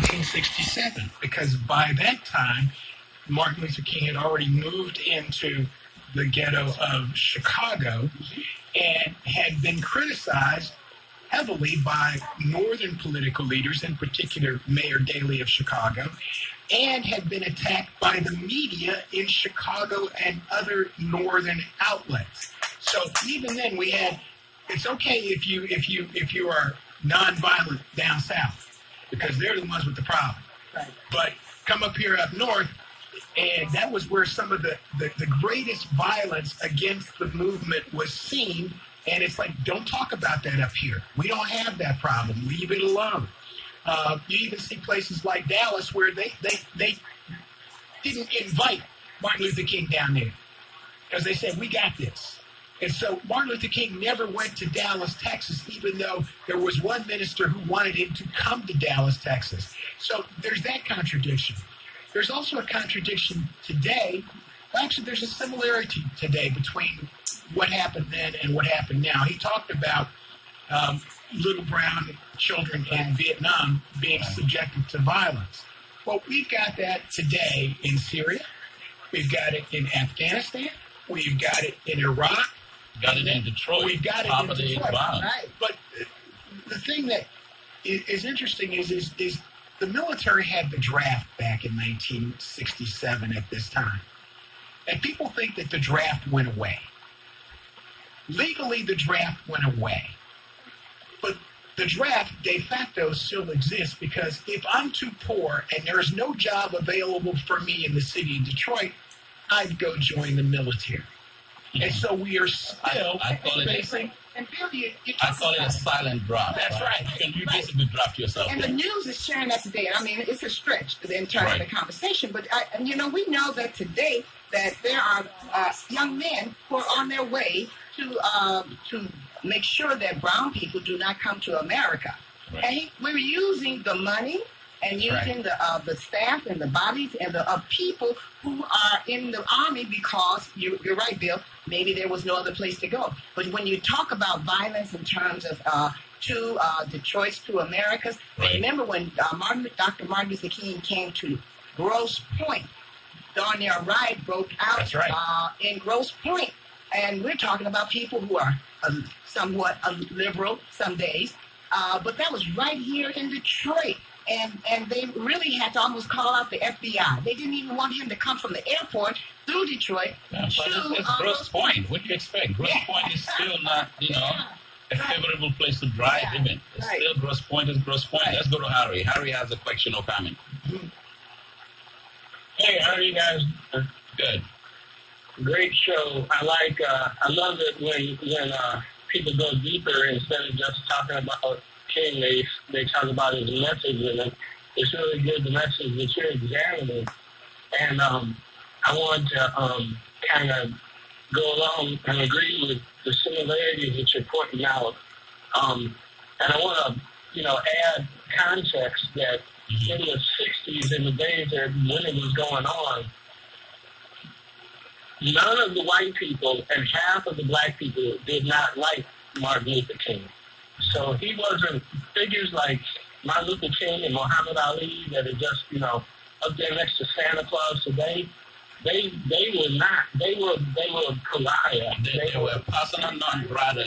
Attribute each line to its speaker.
Speaker 1: 1967, because by that time, Martin Luther King had already moved into the ghetto of Chicago and had been criticized heavily by northern political leaders, in particular Mayor Daley of Chicago, and had been attacked by the media in Chicago and other northern outlets. So even then, we had, it's okay if you are nonviolent down south, because they're the ones with the problem.
Speaker 2: Right.
Speaker 1: But come up here up north, and that was where some of the greatest violence against the movement was seen. And it's like, don't talk about that up here. We don't have that problem. Leave it alone. You even see places like Dallas where they didn't invite Martin Luther King down there because they said, we got this. And so Martin Luther King never went to Dallas, Texas, even though there was one minister who wanted him to come to Dallas, Texas. So there's that contradiction. There's also a contradiction today. Well, actually, there's a similarity today between what happened then and what happened now. He talked about little brown children in Vietnam being subjected to violence. Well, we've got that today in Syria. We've got it in Afghanistan. We've got it in Iraq.
Speaker 3: Got it in Detroit.
Speaker 1: We've got it in Detroit. Right. But the thing that is interesting is the military had the draft back in 1967 at this time. And people think that the draft went away. Legally, the draft went away. But the draft de facto still exists, because if I'm too poor and there is no job available for me in the city of Detroit, I'd go join the military. Mm-hmm. And so we are still facing...
Speaker 3: I call it a silent draft.
Speaker 1: That's right.
Speaker 3: You basically draft yourself.
Speaker 2: And the news is sharing that today. I mean, it's a stretch in terms of the conversation. But, we know that today that there are young men who are on their way to make sure that brown people do not come to America. Right. And we're using the money and using the staff and the bodies and the people who are in the army because, you're right, Bill, maybe there was no other place to go. But when you talk about violence in terms of Detroit's two Americas, remember when Dr. Martin Luther King came to Grosse Pointe, darn near a riot broke out in Grosse Pointe. And we're talking about people who are somewhat liberal some days, but that was right here in Detroit. And they really had to almost call out the FBI. They didn't even want him to come from the airport through Detroit.
Speaker 3: Yeah, but it's Grosse Pointe. What do you expect? Grosse Pointe is still not, a favorable place to drive, even. It's still Grosse Pointe is Grosse Pointe. Let's go to Harry. Harry has a question or comment.
Speaker 4: Hey, how are you guys?
Speaker 3: Good.
Speaker 4: Great show. I love it when people go deeper instead of just talking about King. They talk about his message, and it's really good, the message that you're examining. And I want to kind of go along and agree with the similarities that you're pointing out. And I want to, add context that in the 60s, in the days that when it was going on, none of the white people and half of the black people did not like Martin Luther King. So he wasn't, figures like Martin Luther King and Muhammad Ali that are just, up there next to Santa Claus today, they were not, they were pariah.
Speaker 3: They were persona non grata